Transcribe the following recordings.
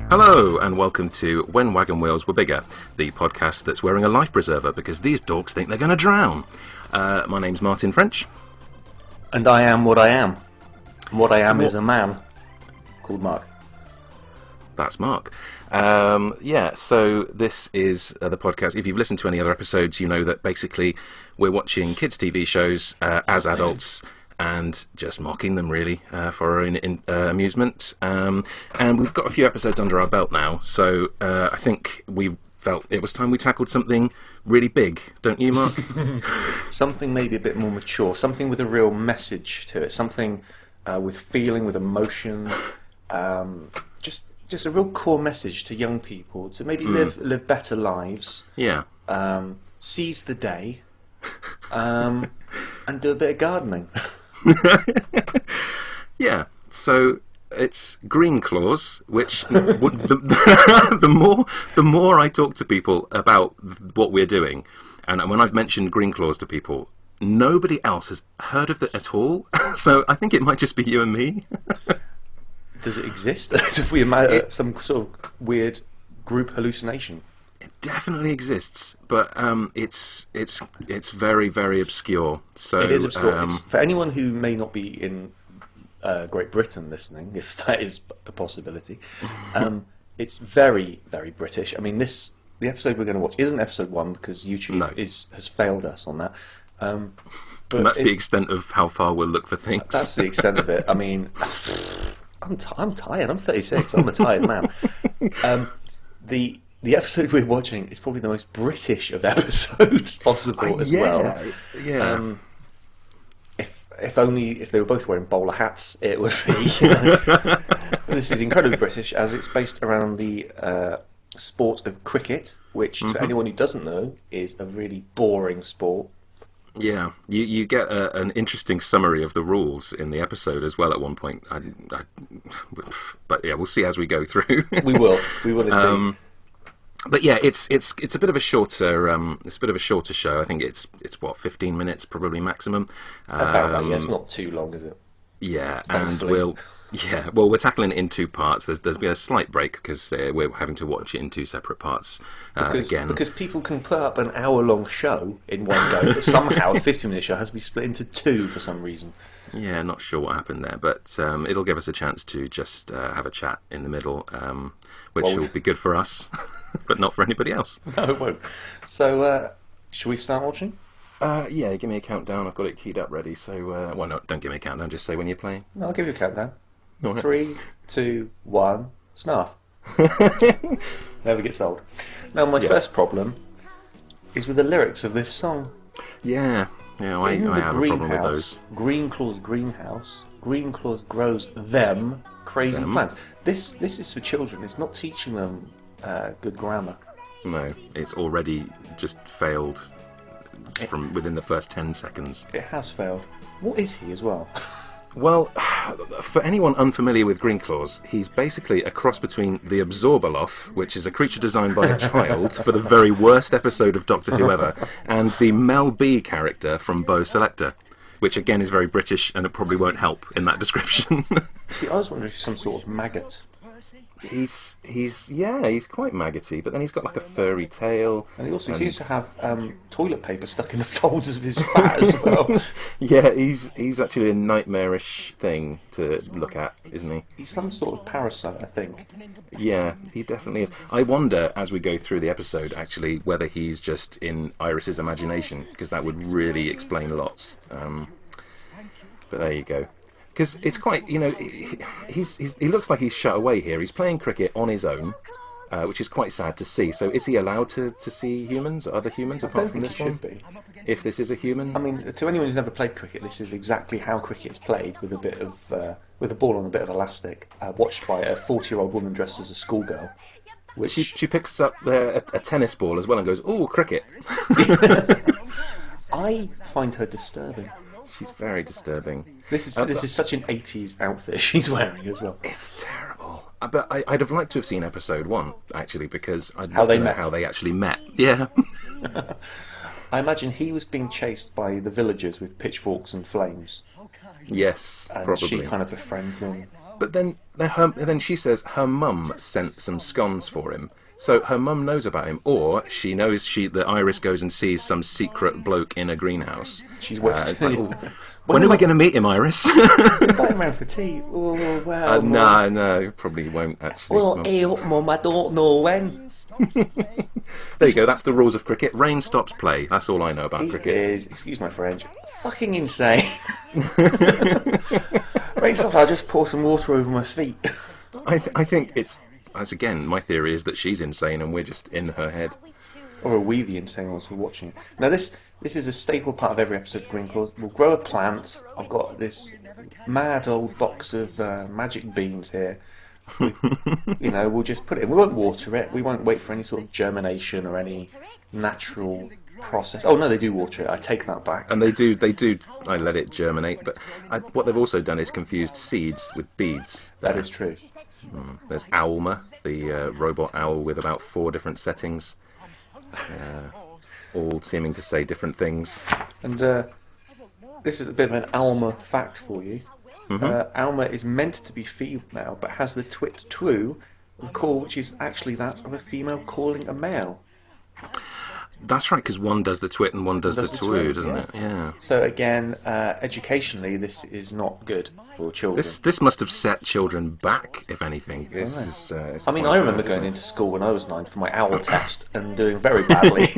Hello and welcome to When Wagon Wheels Were Bigger, the podcast that's wearing a life preserver because these dogs think they're going to drown. My name's Martyn French. And I am what I am. And what I am is a man called Mark. That's Mark. So this is the podcast. If you've listened to any other episodes, you know that basically we're watching kids' TV shows as adults and just mocking them, really, for our own amusement. And we've got a few episodes under our belt now, so I think we felt it was time we tackled something really big, don't you, Mark? Something maybe a bit more mature, something with a real message to it, something with feeling, with emotion, just a real core message to young people to maybe live better lives. Yeah. Seize the day, and do a bit of gardening. Yeah, so it's Greenclaws, which the more I talk to people about what we're doing, and when I've mentioned Greenclaws to people, nobody else has heard of it at all. So I think it might just be you and me. Does it exist? If we imagine some sort of weird group hallucination. It definitely exists, but it's very, very obscure. So it is obscure. For anyone who may not be in Great Britain listening, if that is a possibility, it's very, very British. I mean, the episode we're going to watch isn't episode 1 because YouTube has failed us on that. But and that's the extent of how far we'll look for things. That's the extent of it. I mean, I'm tired. I'm 36. I'm a tired man. The episode we're watching is probably the most British of episodes possible as well. Yeah. If they were both wearing bowler hats, it would be. This is incredibly British, as it's based around the sport of cricket, which, to anyone who doesn't know, is a really boring sport. Yeah, you get an interesting summary of the rules in the episode as well at one point. But yeah, we'll see as we go through. We will indeed. But yeah, it's a bit of a shorter show. I think it's what, 15 minutes probably maximum. About that, yeah. It's not too long, is it? Yeah, thankfully. We're tackling it in 2 parts. There's been a slight break because we're having to watch it in 2 separate parts because people can put up an hour-long show in one go, but somehow a 15-minute show has to be split into 2 for some reason. Yeah, not sure what happened there, but it'll give us a chance to just have a chat in the middle, which will be good for us, but not for anybody else. No, it won't. So, shall we start watching? Yeah, give me a countdown. I've got it keyed up ready. So, no, don't give me a countdown. Just say when you're playing. No, I'll give you a countdown. All right. 3, 2, 1, snarf. Never gets old. Now, my first problem is with the lyrics of this song. Yeah, I have a problem with those. Greenclaws greenhouse. Greenclaws grows them crazy plants. This is for children. It's not teaching them good grammar. No, it's already just failed from within the first 10 seconds. It has failed. What is he as well? Well, for anyone unfamiliar with Greenclaws, he's basically a cross between the Absorbaloff, which is a creature designed by a child for the very worst episode of Doctor Who ever, and the Mel B character from Bo Selector, which again is very British, and it probably won't help in that description. See, I was wondering if he's some sort of maggot. He's quite maggoty, but then he's got like a furry tail, and he also seems to have toilet paper stuck in the folds of his fat as well. Yeah, he's actually a nightmarish thing to look at, isn't he? He's some sort of parasite, I think. Yeah, he definitely is. I wonder, as we go through the episode, actually, whether he's just in Iris's imagination, because that would really explain lots. But there you go. Because it's quite, he looks like he's shut away here. He's playing cricket on his own, which is quite sad to see. So is he allowed to see humans, or other humans, apart from this one? Should be. If this is a human? I mean, to anyone who's never played cricket, this is exactly how cricket is played, with a bit of with a ball on a bit of elastic, watched by a 40-year-old woman dressed as a schoolgirl. Which she picks up a tennis ball as well and goes, "Ooh, cricket." I find her disturbing. She's very disturbing. This is such an 80s outfit she's wearing as well. It's terrible. But I'd have liked to have seen episode 1, actually, because I'd How love they to know met. how they actually met. Yeah. I imagine he was being chased by the villagers with pitchforks and flames, Yes, and probably. she kind of befriends him. But then she says her mum sent some scones for him. So her mum knows about him, or she knows that Iris goes and sees some secret bloke in a greenhouse. She's It's like, Western. oh, when are we going to meet him, Iris? Invite him round for tea. Oh, well, Mum. No, probably won't actually. Well, hey up, Mum, I don't know when. There you go, that's the rules of cricket. Rain stops play. That's all I know about He cricket. is, excuse my French, fucking insane. Rain stop, I'll just pour some water over my feet. I think that's again, my theory is that she's insane and we're just in her head. Or are we the insane ones who are watching it? Now, this is a staple part of every episode of Greenclaws. We'll grow a plant. I've got this mad old box of magic beans here. We'll just put it in. We won't water it. We won't wait for any sort of germination or any natural process. Oh, no, they do water it. I take that back. And they do. I let it germinate, but what they've also done is confused seeds with beads. That is true. There's Owlma, the robot owl with about 4 different settings, all seeming to say different things. And this is a bit of an Alma fact for you. Alma is meant to be female, but has the twit twoo, the call which is actually that of a female calling a male. That's right, because one does the twit and one does the twoo, doesn't it? Yeah. So again, educationally, this is not good for children. This must have set children back, if anything. This is. I mean, I remember going into school when I was 9 for my owl test and doing very badly.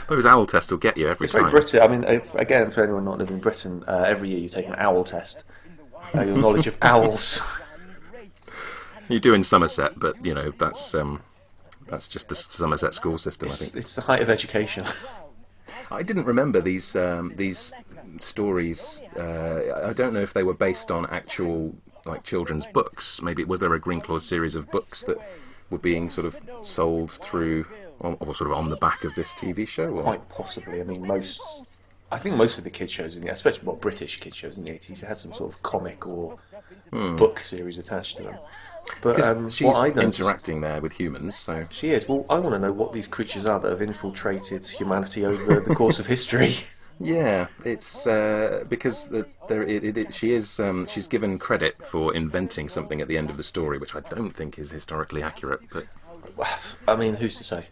Those owl tests will get you every It's time. very British. I mean, again, for anyone not living in Britain, every year you take an owl test. Your knowledge of owls. You do in Somerset, but that's just the Somerset school system, I think. It's the height of education. I didn't remember these stories. I don't know if they were based on actual children's books. Maybe was there a Greenclaws series of books that were being sort of sold through, or sort of on the back of this TV show? Or? Quite possibly. I mean, I think most of the kids shows, especially British kids shows in the 80s, had some sort of comic or book series attached to them. But she's what I noticed, interacting there with humans, so she is. Well, I want to know what these creatures are that have infiltrated humanity over the course of history. yeah, it's because she's given credit for inventing something at the end of the story, which I don't think is historically accurate. But I mean, who's to say?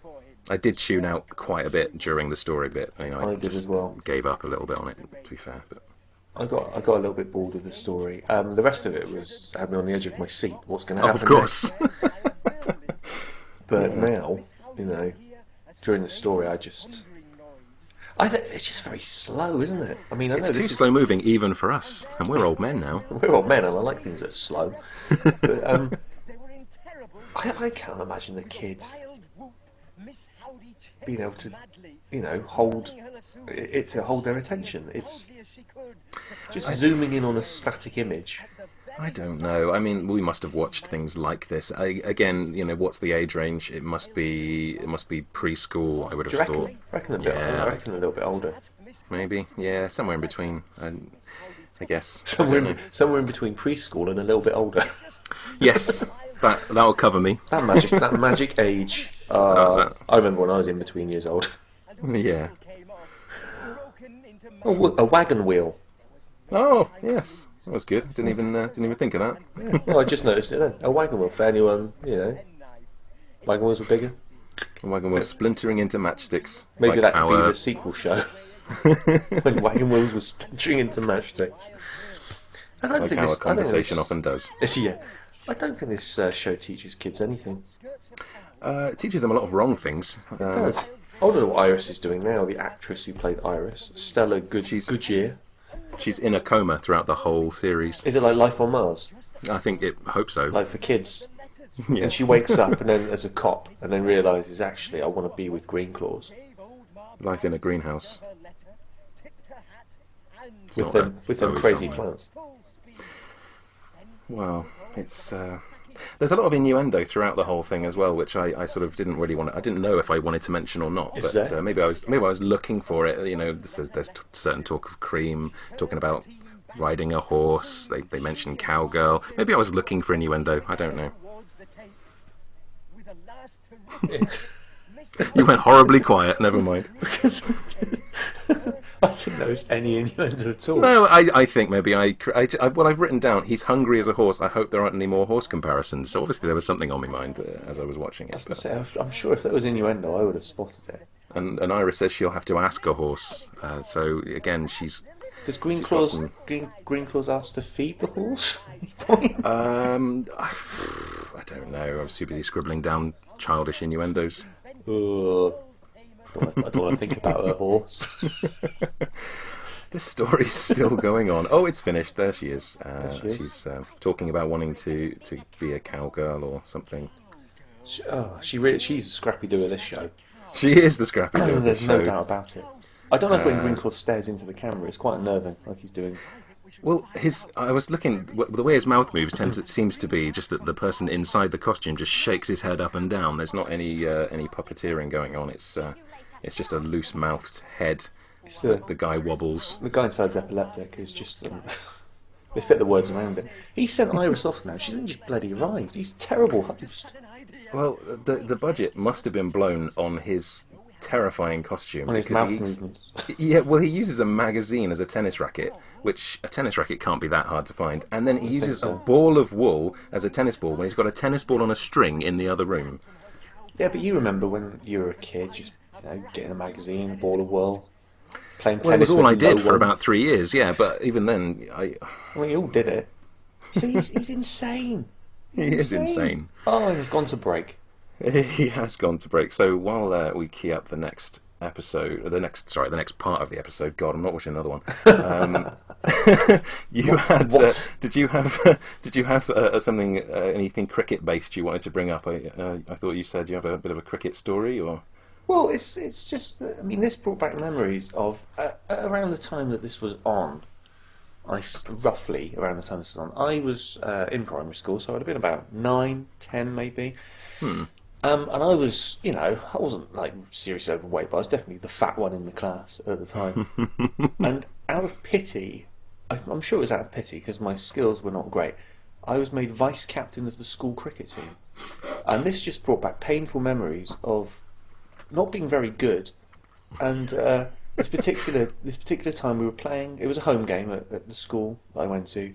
I did tune out quite a bit during the story bit. I did as well. Gave up a little bit on it, to be fair. But I got a little bit bored of the story. The rest of it had me on the edge of my seat. What's going to happen? Of course. But now, during the story, I think it's just very slow, isn't it? I mean, I know it's too this slow moving even for us, and we're old men now. We're old men, and I like things that are slow. But I can't imagine the kids being able to, hold their attention. It's just zooming in on a static image. I don't know. I mean, we must have watched things like this. Again, what's the age range? It must be preschool. I would have thought. I reckon a little bit older. Maybe, yeah, somewhere in between. I guess Somewhere in between preschool and a little bit older. Yes, that'll cover me. That magic age. I remember when I was in between years old. Yeah. Oh, a wagon wheel. Oh, yes, that was good. Didn't even think of that. Yeah. Well, I just noticed it then. A wagon wheel for anyone, wagon wheels were bigger. A wagon wheel splintering into matchsticks. Maybe like that could be the sequel show. When wagon wheels were splintering into matchsticks. Like our conversation often does. Yeah. I don't think this show teaches kids anything. It teaches them a lot of wrong things. It does. I wonder what Iris is doing now, the actress who played Iris. Stella Goodyear. She's in a coma throughout the whole series. Is it like Life on Mars? I hope so. Like for kids? Yeah. And she wakes up and then as a cop and then realises, actually, I want to be with Greenclaws. Life in a greenhouse. With them crazy plants. Well, it's... There's a lot of innuendo throughout the whole thing as well, which I sort of didn't really want to... I didn't know if I wanted to mention or not, Is but there? maybe I was looking for it. There's certain talk of cream, talking about riding a horse. They mention cowgirl. Maybe I was looking for innuendo. I don't know. You went horribly quiet. Never mind. I didn't notice any innuendo at all. No, I think maybe what I've written down. He's hungry as a horse. I hope there aren't any more horse comparisons. So obviously there was something on my mind as I was watching it. I was going to say, I'm sure if there was innuendo, I would have spotted it. And Iris says she'll have to ask a horse. So again, she's. Does Greenclaws ask to feed the horse? I don't know. I was too busy scribbling down childish innuendos. I don't want to think about a horse. This story's still going on. Oh, it's finished. There she is. She's talking about wanting to be a cowgirl or something. She's a scrappy doer, this show. She is the scrappy doer. There's no doubt about it. I don't like when Greenclaws stares into the camera. It's quite unnerving, like he's doing. Well, I was looking. The way his mouth moves seems to be just that the person inside the costume just shakes his head up and down. There's not any puppeteering going on. It's just a loose-mouthed head. The guy wobbles. The guy inside's epileptic. Is just they fit the words around it. He sent Iris off now. She didn't just bloody arrived. He's a terrible host. Well, the budget must have been blown on his terrifying costume. On his mouth movements. Yeah, well, he uses a magazine as a tennis racket, which a tennis racket can't be that hard to find. And then he uses a ball of wool as a tennis ball when he's got a tennis ball on a string in the other room. Yeah, but you remember when you were a kid, just getting a magazine, a ball of wool, playing tennis. Well, it was all I did no for about 3 years, yeah, but even then, Well, you all did it. See, he's insane. He is insane. Oh, and he's gone to break. He has gone to break. So while we key up the next episode, the next part of the episode. God, I'm not watching another one. Did you have something, anything cricket based you wanted to bring up? I thought you said you have a bit of a cricket story, or. Well, it's just. I mean, this brought back memories of around the time that this was on. Roughly around the time this was on, I was in primary school, so I'd have been about 9, 10 maybe. And I was, I wasn't like seriously overweight, but I was definitely the fat one in the class at the time. And out of pity, I'm sure it was out of pity because my skills were not great, I was made vice captain of the school cricket team. And this just brought back painful memories of not being very good. And this particular time we were playing, it was a home game at the school that I went to.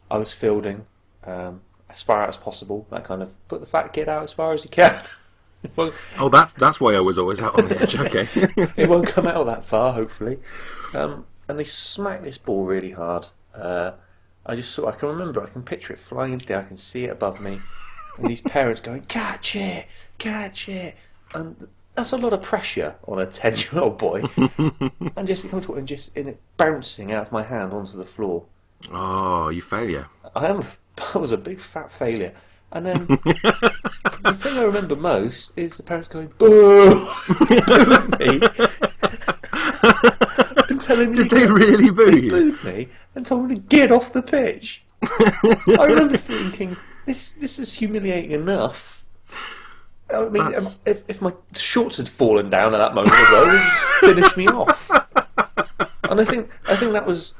I was fielding as far out as possible, that kind of put the fat kid out as far as he can. Oh, that's why I was always out on the edge. Okay. It won't come out that far, hopefully. And they smacked this ball really hard. I can picture it flying into the air, I can see it above me, and these parents going, catch it, and that's a lot of pressure on a 10-year-old boy. And just in it bouncing out of my hand onto the floor. Oh, you failure. I was a big fat failure. And then the thing I remember most is the parents going, boo! Booed me. And telling me, did they really boo you? Booed me and told me to get off the pitch. I remember thinking, this is humiliating enough. I mean, if my shorts had fallen down at that moment as well, it would just finish me off. And I think that was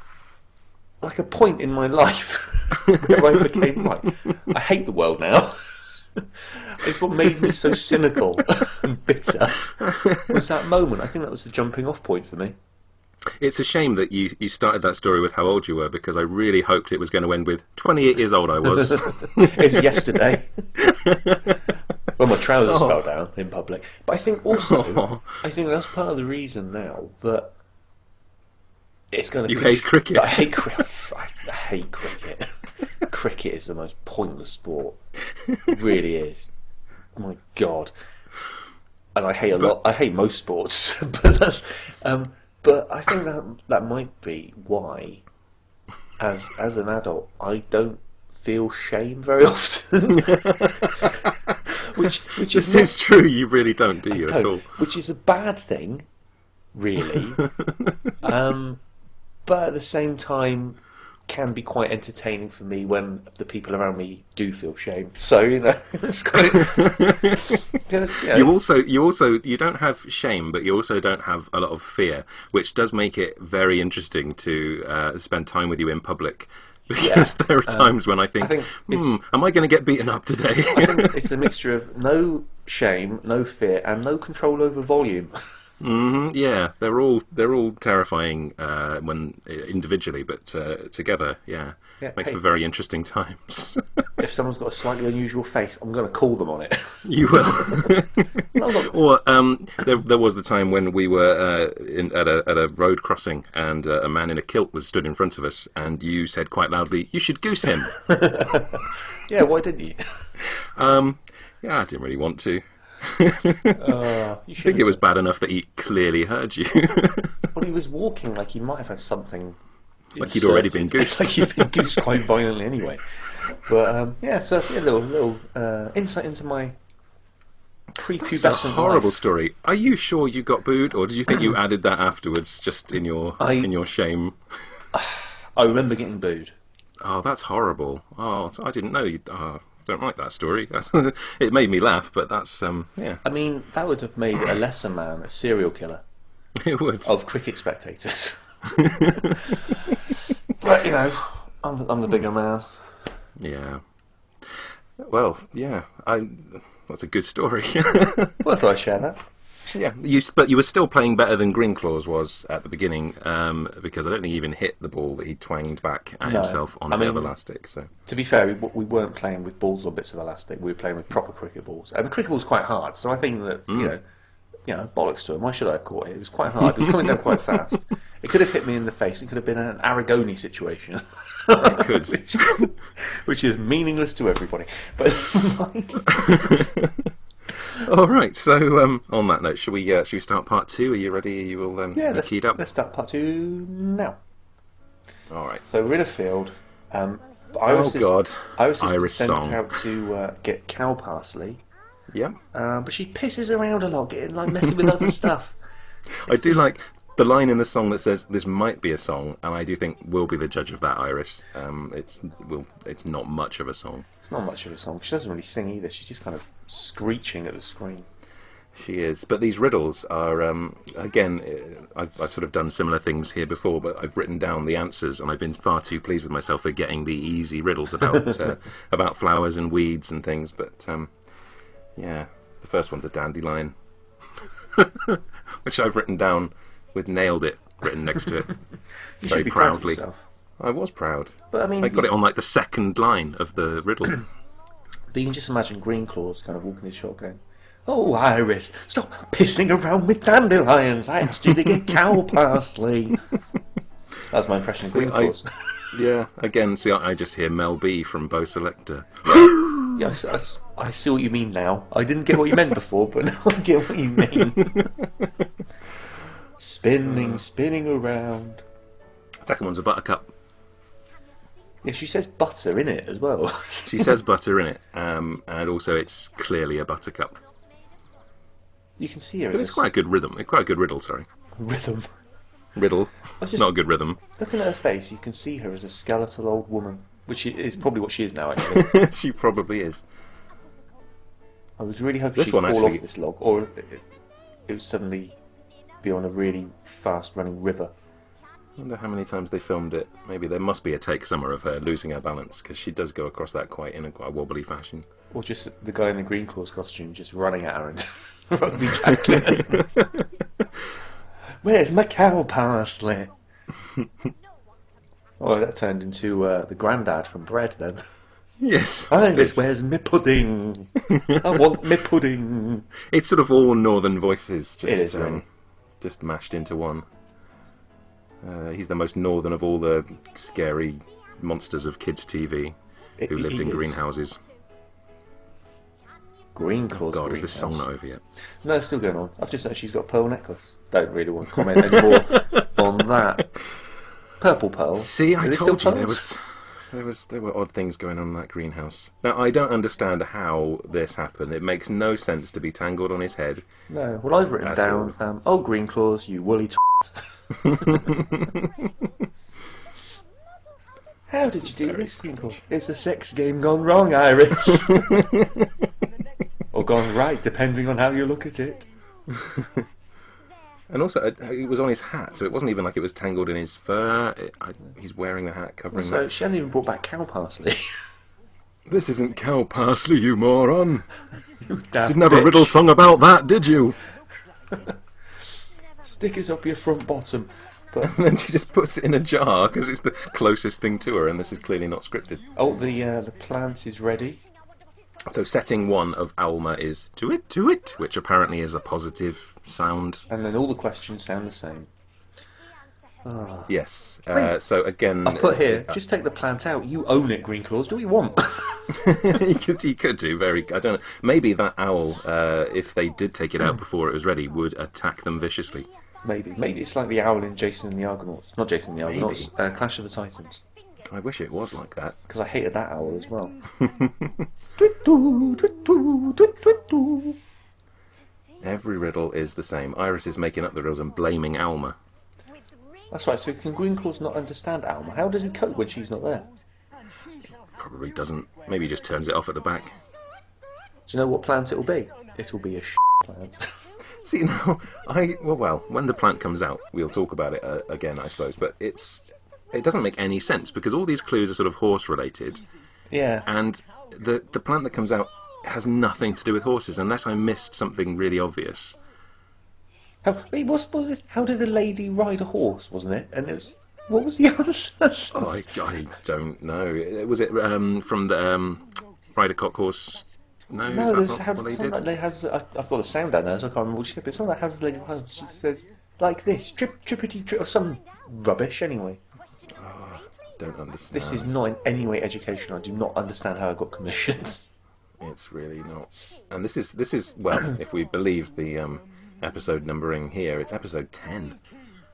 like a point in my life where I became like, I hate the world now. It's what made me so cynical and bitter. Was that moment? I think that was the jumping off point for me. It's a shame that you started that story with how old you were, because I really hoped it was going to end with 28 years old I was. It was yesterday. When my trousers fell down in public. But I think also, that's part of the reason now that it's going to be... You hate cricket? I hate cricket. I hate cricket. Cricket is the most pointless sport. It really is. Oh my God. And I hate I hate most sports. But I think that might be why, as an adult, I don't feel shame very often. which is true. You really don't, do you, at all? Which is a bad thing, really. But at the same time, can be quite entertaining for me when the people around me do feel shame. So it's kind of. You don't have shame, but you also don't have a lot of fear, which does make it very interesting to spend time with you in public. Because there are times when I think am I going to get beaten up today? I think it's a mixture of no shame, no fear, and no control over volume. Yeah, they're all terrifying when individually, but together, makes for very interesting times. If someone's got a slightly unusual face, I'm going to call them on it. You will. Or there was the time when we were at a road crossing, and a man in a kilt was stood in front of us, and you said quite loudly, "You should goose him." Yeah, why didn't you? Yeah, I didn't really want to. I think it was bad enough that he clearly heard you. Well, he was walking like he might have had something like he'd already been goosed. Like he'd been goosed quite violently anyway. But so that's a little insight into my prepubescent That's a horrible life. story. Are you sure you got booed, or did you think you added that afterwards, just in your shame? I remember getting booed. Oh, that's horrible. Oh, I didn't know you. Don't like that story. It made me laugh, but that's yeah. I mean, that would have made a lesser man a serial killer. It would. Of cricket spectators. But you know, I'm the bigger man. Yeah. Well, yeah. That's a good story. Well, I thought I'd share that. Yeah, but you were still playing better than Greenclaws was at the beginning, because I don't think he even hit the ball that he twanged back at himself on the other elastic. So, to be fair, we weren't playing with balls or bits of elastic. We were playing with proper cricket balls, and the cricket ball's quite hard. So I think that you know, bollocks to him. Why should I have caught it? It was quite hard. It was coming down quite fast. It could have hit me in the face. It could have been an Aragoni situation. It could, which is meaningless to everybody. But all right. So on that note, should we start part 2? Are you ready? Are you all keyed up? Let's start part 2 now. All right. So we're in a field. Iris is Iris sent song. out to get cow parsley. Yeah. But she pisses around a lot, messing with other stuff. I do like the line in the song that says, "This might be a song," and I do think we'll be the judge of that, Iris. It's not much of a song. It's not much of a song. She doesn't really sing either. She's just kind of screeching at the screen. She is. But these riddles are, again, I've sort of done similar things here before, but I've written down the answers, and I've been far too pleased with myself for getting the easy riddles about flowers and weeds and things. But yeah, the first one's a dandelion, which I've written down with "nailed it" written next to it. You very should be proudly. Proud of yourself. I was proud. But I mean, I got it on like the second line of the riddle. But you can just imagine Greenclaws kind of walking his shot going, "Oh, Iris, stop pissing around with dandelions. I asked you to get cow parsley." That's my impression of Greenclaws. Yeah, again, see, I just hear Mel B from Bo Selector. Yes, I see what you mean now. I didn't get what you meant before, but now I get what you mean. Spinning around. Second one's a buttercup. Yeah, she says butter in it as well. She says butter in it, and also it's clearly a buttercup. You can see her. But it's quite a good rhythm. Quite a good riddle, sorry. Rhythm. Riddle. Not a good rhythm. Looking at her face, you can see her as a skeletal old woman, which is probably what she is now, actually. She probably is. I was really hoping she'd fall off this log, or it would suddenly be on a really fast-running river. I wonder how many times they filmed it. Maybe there must be a take somewhere of her losing her balance, because she does go across that in a quite wobbly fashion. Or just the guy in the Greenclaws costume just running at her and rugby tackling her. Where's my cow parsley? Oh, that turned into the grandad from Bread then. Yes. Iris, where's me pudding? I want me pudding. It's sort of all northern voices, It is, really. Just mashed into one. He's the most northern of all the scary monsters of kids' TV who lived in greenhouses. Greenclaws. God, is this song not over yet? No, it's still going on. I've just noticed she's got a pearl necklace. Don't really want to comment anymore on that. Purple pearl. See, I told you there were odd things going on in that greenhouse. Now, I don't understand how this happened. It makes no sense to be tangled on his head. No, well, I've written down, "Oh, Greenclaws, you woolly How did you do this, Greenclaws? It's a sex game gone wrong, Iris. Or gone right, depending on how you look at it. And also, it was on his hat, so it wasn't even like it was tangled in his fur. He's wearing the hat covering So that. she hadn't even brought back cow parsley. This isn't cow parsley, you moron. You damn Didn't have a bitch. riddle song about that, did you? Stick it up your front bottom. But And then she just puts it in a jar because it's the closest thing to her, and this is clearly not scripted. oh, the plant is ready. So setting 1 of Alma is to it, which apparently is a positive sound. And then all the questions sound the same. Yes. So again, I've put here, just take the plant out. You own it, Greenclaws. Do what you want. he could do very. I don't know. Maybe that owl, if they did take it out before it was ready, would attack them viciously. Maybe it's like the owl in Jason and the Argonauts. Not Jason and the Argonauts. Clash of the Titans. I wish it was like that. Because I hated that owl as well. Every riddle is the same. Iris is making up the riddles and blaming Alma. That's right. So can Greenclaws not understand Alma? How does he cope when she's not there? Probably doesn't. Maybe he just turns it off at the back. Do you know what plant it'll be? It'll be a plant. See, now, well, when the plant comes out, we'll talk about it again, I suppose. But it doesn't make any sense because all these clues are sort of horse-related, Yeah. and the plant that comes out has nothing to do with horses, unless I missed something really obvious. Wait, what was this? How did a lady ride a horse? Wasn't it? And it was. What was the answer? Oh, I don't know. Was it from the Ryder Cock Horse? No, No, is there's that how not what does they did? I've got the sound down there, so I can't remember what she said. But it's not like how does the lady ride? She says like this, trippity trip, or some rubbish. Anyway, Don't understand. this is not in any way educational. I do not understand how I got commissions. It's really not. And this is well, if we believe the episode numbering here, it's episode 10.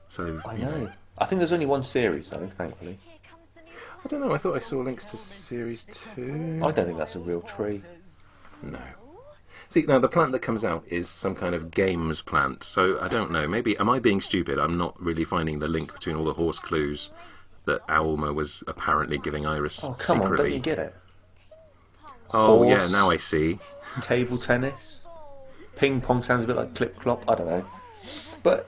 So I know. I think there's only one series, though, thankfully. I don't know. I thought I saw links to series 2. I don't think that's a real tree. No. See, now the plant that comes out is some kind of games plant. So I don't know. Maybe am I being stupid? I'm not really finding the link between all the horse clues that Alma was apparently giving Iris Oh, come secretly. on, don't you get it? Oh yeah, Horse. now I see. Table tennis, ping pong sounds a bit like clip clop. I don't know, but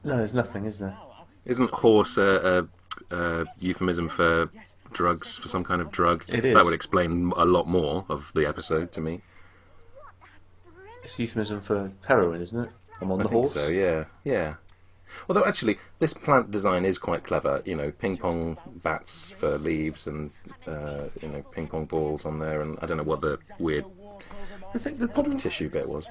no, there's nothing, is there? Isn't horse a euphemism for drugs, for some kind of drug? It is. That would explain a lot more of the episode to me. It's a euphemism for heroin, isn't it? I'm on I the think horse. so, yeah. Although actually, this plant design is quite clever. You know, ping pong bats for leaves, and ping pong balls on there, and I don't know what the weird I think the problem tissue bit was.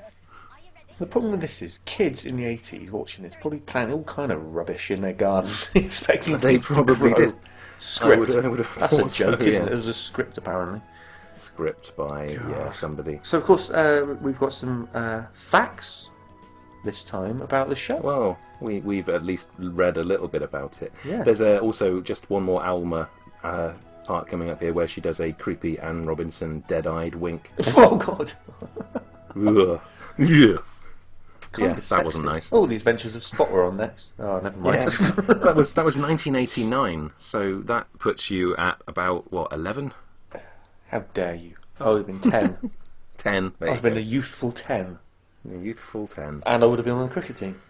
with this is kids in the 80s watching this probably planting all kind of rubbish in their garden, expecting They things probably to grow. did. Script. I would have That's a thought so, joke, isn't yeah. it? It was a script, apparently. Script by somebody. So, of course, we've got some facts this time about the show. Well, we've at least read a little bit about it. Yeah. There's also just one more Alma part coming up here where she does a creepy Anne Robinson dead-eyed wink. Oh, God. Ugh. Yeah. Kinda Yeah, that sexy. wasn't nice. Oh, the Adventures of Spot were on next. Oh, never mind. Yeah. that was 1989, so that puts you at about, what, 11? How dare you? I would have been 10. 10. There I'd you have been go. a youthful 10. A youthful 10. And I would have been on the cricket team.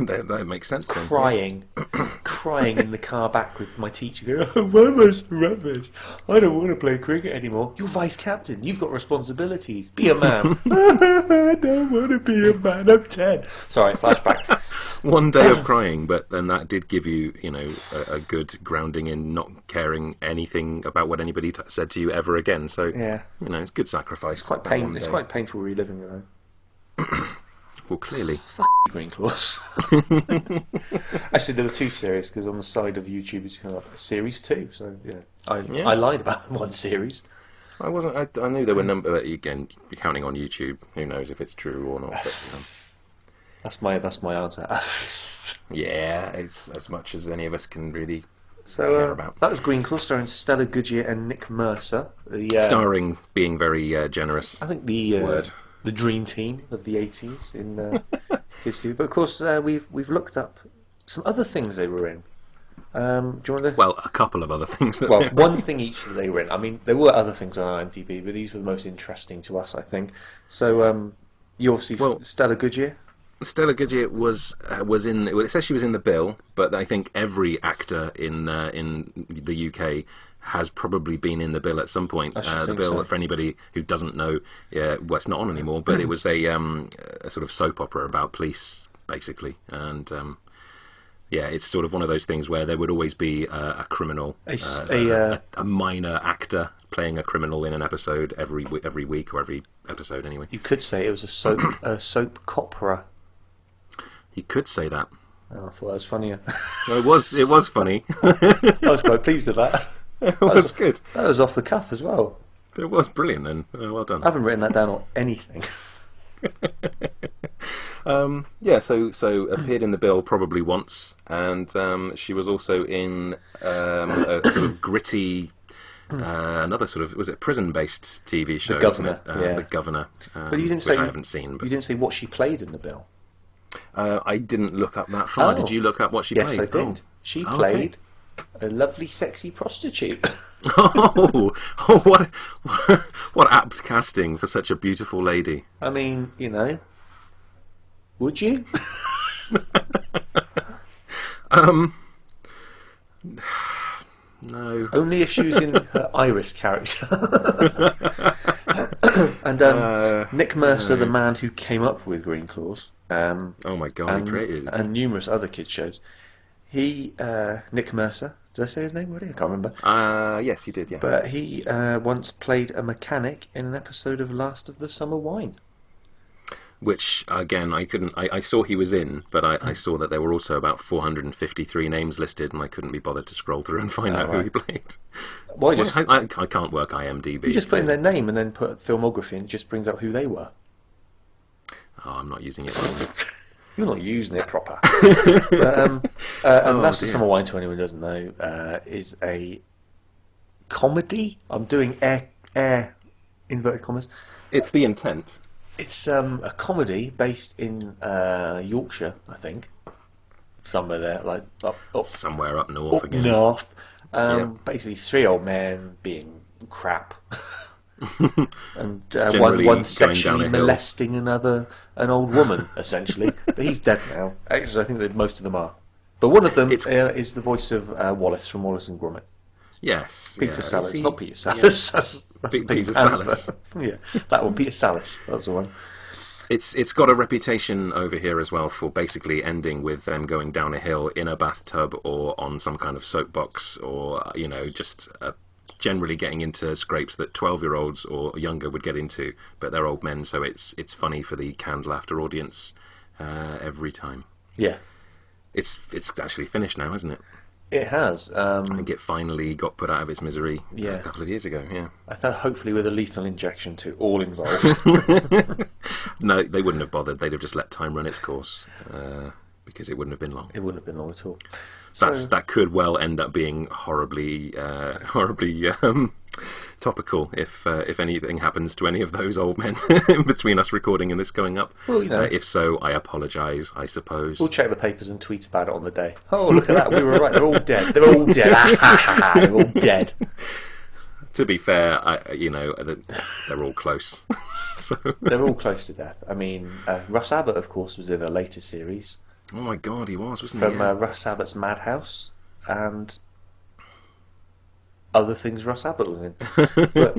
that makes sense then. Crying in the car back with my teacher going, oh, why am I so rubbish? I don't want to play cricket anymore. You're vice captain. You've got responsibilities. Be a man. I don't want to be a man. I'm 10. Sorry, flashback. One day of crying, but then that did give you, a good grounding in not caring anything about what anybody said to you ever again. So, Yeah. It's good sacrifice. It's quite It's quite painful reliving it, though. Well, clearly. Greenclaws. Actually, there were two series because on the side of YouTube it's kind of like series 2. So I lied about one series. I wasn't. I knew there were number. Again, you're counting on YouTube. Who knows if it's true or not? But, That's my answer. yeah, it's as much as any of us can really So care about. that was Greenclaws starring Stella Goodyear and Nick Mercer. Starring being very generous. I think the Word. the dream team of the 80s in history. But of course, we've looked up some other things they were in. Do you want to? Well, a couple of other things. That Well, one thing each that they were in. I mean, there were other things on IMDb, but these were the most interesting to us, I think. So, you obviously Well- Stella Goodyear. Stella Goodyear was in. Well, it says she was in the bill, but I think every actor in the UK has probably been in the bill at some point. The bill, so. for anybody who doesn't know, well, it's not on anymore, but it was a sort of soap opera about police, basically, and yeah, it's sort of one of those things where there would always be a criminal, a minor actor playing a criminal in an episode every week or every episode anyway. You could say it was a soap opera. You could say that. Oh, I thought that was funnier. It was funny. I was quite pleased with that. It was good. That was off the cuff as well. It was brilliant then. Well done. I haven't written that down or anything. Yeah, so appeared in the bill probably once, and she was also in a sort of gritty, another sort of, was it prison-based TV show? The Governor. The Governor. But you didn't which say I haven't seen. But you didn't say what she played in the bill. I didn't look up that far. Did you look up what she played? Yes, I did. She played a lovely, sexy prostitute. What apt casting for such a beautiful lady. I mean, would you? No. Only if she was in her Iris character. And Nick Mercer, the man who came up with Greenclaws. Oh my God, he created it. And numerous other kids' shows. Nick Mercer, did I say his name already? I can't remember. Yes, you did, yeah. But he once played a mechanic in an episode of Last of the Summer Wine. Which, again, I saw he was in, but I saw that there were also about 453 names listed, and I couldn't be bothered to scroll through and find out who he played. Well, I can't work IMDb. You just put in their name and then put filmography, and it just brings up who they were. Oh, I'm not using it. You're not using it proper. But, and Last of Summer Wine, to anyone who doesn't know, is a comedy. I'm doing air inverted commas. It's the intent. It's a comedy based in Yorkshire, I think. Somewhere there, like up somewhere up north again. North. Basically, three old men being crap. And one sexually molesting an old woman, essentially. But he's dead now. Actually, I think that most of them are. But one of them is the voice of Wallace from Wallace and Gromit. Yes. Peter Sallis, not Peter Sallis. That's Peter Sallis. Yeah, that one, Peter Sallis. That's the one. It's got a reputation over here as well for basically ending with them going down a hill in a bathtub or on some kind of soapbox, or just generally getting into scrapes that 12-year-olds or younger would get into, but they're old men, so it's funny for the canned laughter audience every time. Yeah, it's actually finished now, hasn't it? It has. I think it finally got put out of its misery a couple of years ago. Yeah, I thought hopefully with a lethal injection to all involved. No, they wouldn't have bothered. They'd have just let time run its course because it wouldn't have been long. It wouldn't have been long at all. That could well end up being horribly topical if anything happens to any of those old men in between us recording and this going up. Well, if so, I apologise, I suppose. We'll check the papers and tweet about it on the day. Oh, look at that, we were right, they're all dead. They're all dead. They're all dead. To be fair, they're all close. So. They're all close to death. I mean, Russ Abbott, of course, was in a later series. Oh my God, he wasn't he? From Russ Abbott's Madhouse and other things Russ Abbott was in. But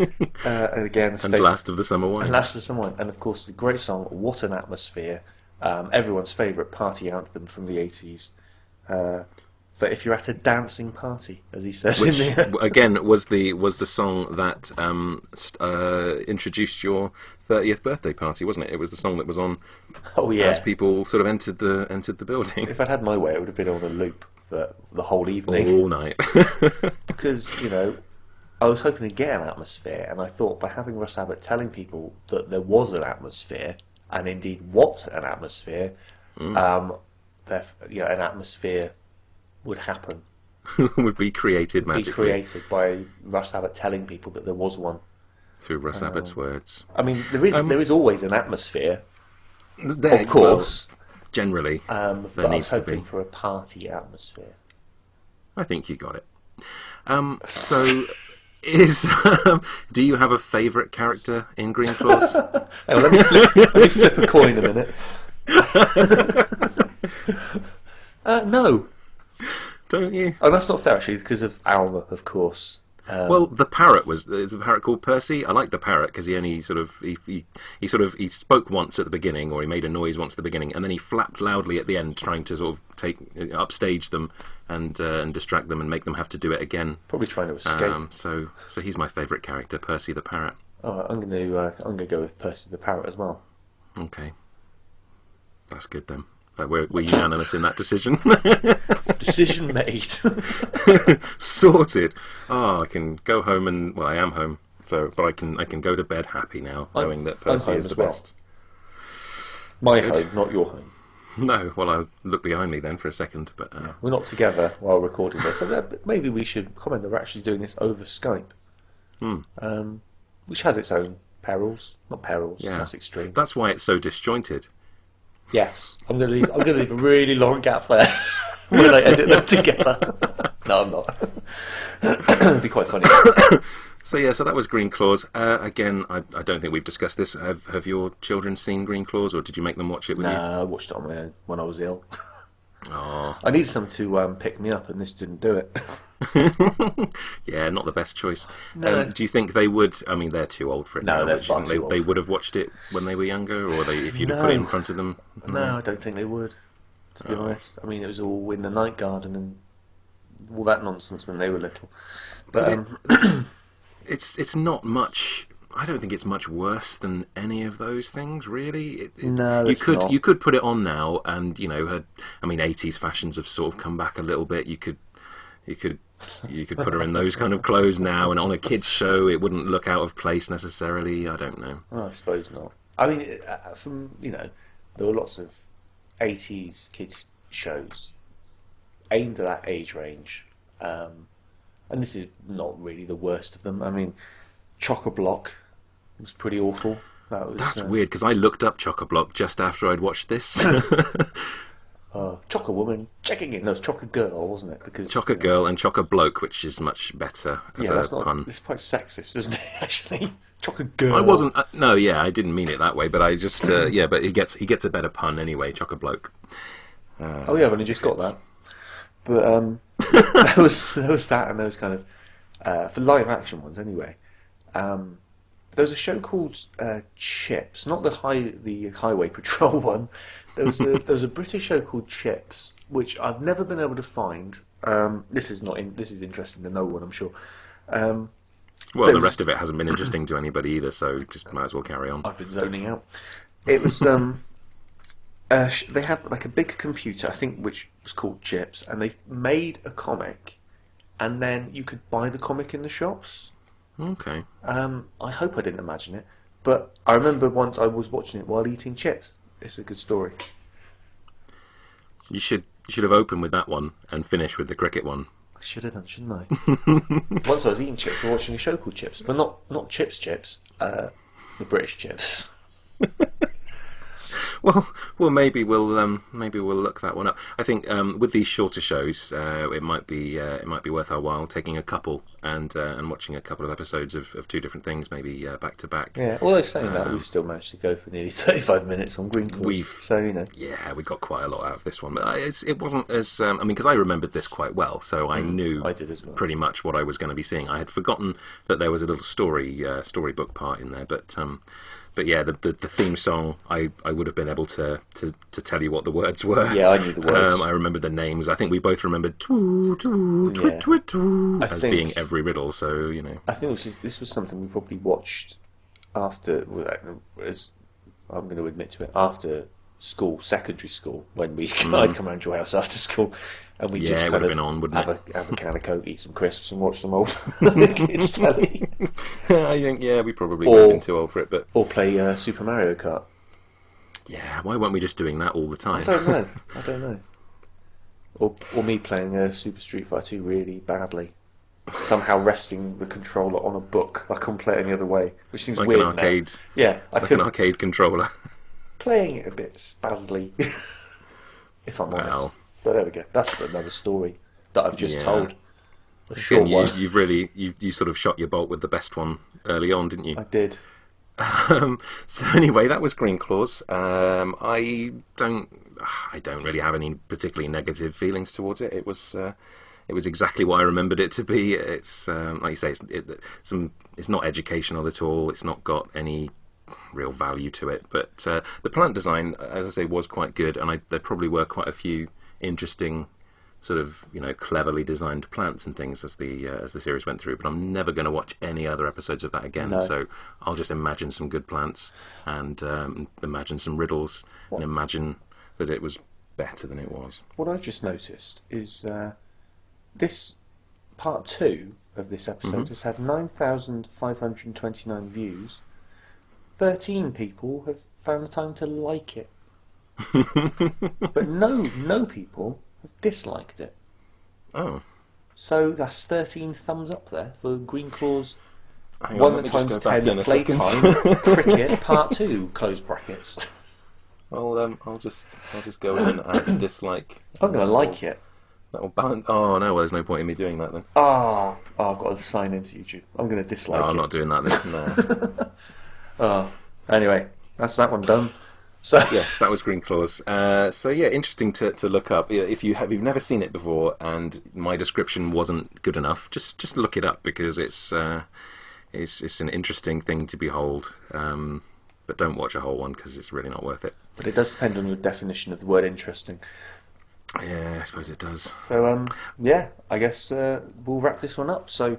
again, and Last of the Summer Wine. And Last of the Summer Wine. And of course, the great song, What an Atmosphere. Everyone's favourite party anthem from the 80s. For if you're at a dancing party, as he says. Which, in the again, was the song that introduced your 30th birthday party, wasn't it? It was the song that was on as people sort of entered the building. If I'd had my way, it would have been on a loop for the whole evening. All night. Because, I was hoping to get an atmosphere, and I thought by having Russ Abbott telling people that there was an atmosphere, and indeed what an atmosphere, an atmosphere would happen. Would be created magically. Be created by Russ Abbott telling people that there was one. Through Russ Abbott's words. I mean, there is always an atmosphere, of course. Well, generally, but I was hoping for a party atmosphere. I think you got it. So, do you have a favourite character in Greenclaws? Let me flip a coin a minute. No. Don't you? Oh, that's not fair, actually, because of Alma, of course. Well, the parrot is a parrot called Percy. I like the parrot because he only sort of he spoke once at the beginning, or he made a noise once at the beginning, and then he flapped loudly at the end, trying to sort of upstage them and distract them and make them have to do it again. Probably trying to escape. So he's my favourite character, Percy the parrot. Oh, I'm going to go with Percy the parrot as well. Okay, that's good then. So we're unanimous in that decision. Decision made. Sorted. Oh, I can go home and I am home. So, but I can go to bed happy now, knowing that Percy is the best. My home, not your home. No, well, I'll look behind me then for a second. But we're not together while recording this, so maybe we should comment that we're actually doing this over Skype, which has its own perils. Not perils. Yeah, that's extreme. That's why it's so disjointed. Yes, I'm going to leave a really long gap there when I edit them together. No, I'm not. It'd be quite funny. So that was Greenclaws. Again, I don't think we've discussed this. Have your children seen Greenclaws, or did you make them watch it with you? No, I watched it on my own when I was ill. Oh. I needed someone to pick me up, and this didn't do it. Yeah, not the best choice. No. Do you think they would? I mean, they're too old for it now. No, they're far too old. They would have watched it when they were younger, or if you'd have put it in front of them? No, I don't think they would, to be honest. I mean, it was all in the night garden and all that nonsense when they were little. But it's not much. I don't think it's much worse than any of those things, really. No, it's not. You could put it on now, and 80s fashions have sort of come back a little bit. You could put her in those kind of clothes now, and on a kids' show, it wouldn't look out of place necessarily. I don't know. Oh, I suppose not. I mean, there were lots of 80s kids shows aimed at that age range, and this is not really the worst of them. I mean, Chock-a-Block was pretty awful. That's weird, because I looked up Chock-a-Block just after I'd watched this. Chock-a-woman checking in. No, it's Chock-a-girl, wasn't it? Because Chock-a-girl and Chock-a-bloke, which is much better as a pun. It's quite sexist, isn't it? Actually, Chock-a-girl. I wasn't. I didn't mean it that way, but I just but he gets a better pun anyway. Chock-a-bloke. I've only just got that. But there was that, and there was kind of for live action ones anyway. There was a show called Chips, not the Highway Patrol one. There was a British show called Chips, which I've never been able to find. This is interesting to no one, I'm sure. Well, the rest of it hasn't been interesting to anybody either, so just might as well carry on. I've been zoning out. It was they had like a big computer, I think, which was called Chips, and they made a comic, and then you could buy the comic in the shops. Okay. I hope I didn't imagine it, but I remember once I was watching it while eating chips. It's a good story. You should have opened with that one and finished with the cricket one. I should have done, shouldn't I? Once I was eating chips, we were watching a show called Chips, but not Chips, the British Chips. Well, maybe we'll look that one up. I think with these shorter shows, it might be worth our while taking a couple and watching a couple of episodes of two different things, maybe back to back. Yeah. Although saying that, we've still managed to go for nearly 35 minutes on Greenclaws. So yeah, we got quite a lot out of this one, but it wasn't as because I remembered this quite well, so I knew I did as well. Pretty much what I was going to be seeing. I had forgotten that there was a little storybook part in there, but yeah, the theme song, I would have been able to tell you what the words were. Yeah, I knew the words. I remembered the names. I think we both remembered twit twit twit as being every riddle. So I think this was something we probably watched after. As I'm going to admit to it, after school, secondary school, when I'd come around to your house after school, and we just kind of have a can of Coke, eat some crisps, and watch some old kids telly. I think we probably would have been too old for it, or play Super Mario Kart. Yeah, why weren't we just doing that all the time? I don't know. Or me playing Super Street Fighter 2 really badly. Somehow resting the controller on a book. I couldn't play it any other way, which seems like weird. An arcade. Now. Yeah, an arcade controller. Playing it a bit spazzily, if I'm honest. But there we go. That's another story that I've just told. A short one. You sort of shot your bolt with the best one early on, didn't you? I did. So anyway, that was Greenclaws. I don't really have any particularly negative feelings towards it. It was exactly what I remembered it to be. It's like you say, it's not educational at all. It's not got any real value to it. But the plant design, as I say, was quite good, and there probably were quite a few interesting, sort of, cleverly designed plants and things as the series went through. But I'm never going to watch any other episodes of that again. No. So I'll just imagine some good plants and imagine some riddles and imagine that it was better than it was. What I've just noticed is this part 2 of this episode has had 9,529 views. 13 people have found the time to like it. But no people have disliked it. Oh. So that's 13 thumbs up there for Greenclaws. Hang on, 1 let me just times go back 10 in a second. playtime cricket part 2 close brackets. I'll just go in and add a dislike. I'm going to like it. That will balance. Oh no, well, there's no point in me doing that then. Oh, I've got to sign into YouTube. I'm going to dislike it. I'm not doing that then. No. Anyway, that's that one done. So Yes, that was Greenclaws. So yeah, interesting to look up. If you've never seen it before and my description wasn't good enough, just look it up, because it's an interesting thing to behold. But don't watch a whole one, because it's really not worth it. But it does depend on your definition of the word interesting. Yeah, I suppose it does. So yeah, I guess we'll wrap this one up. So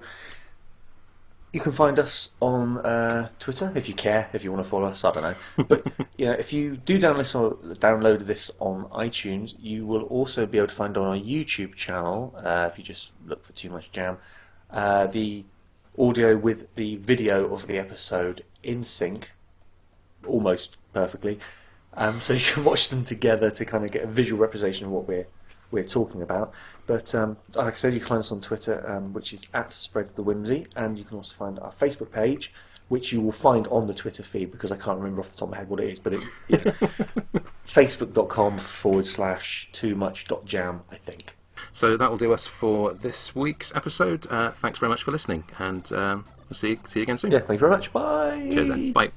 you can find us on Twitter if you care, if you want to follow us. I don't know, but if you do download this on iTunes, you will also be able to find on our YouTube channel. If you just look for Too Much Jam, the audio with the video of the episode in sync, almost perfectly. So you can watch them together to kind of get a visual representation of what we're talking about. But like I said, you can find us on Twitter, which is @SpreadTheWhimsy, and you can also find our Facebook page, which you will find on the Twitter feed, because I can't remember off the top of my head what it is, but facebook.com/toomuch.jam, I think. So that will do us for this week's episode. Thanks very much for listening, and we'll see you again soon. Yeah, thank you very much. Bye. Cheers then. Bye.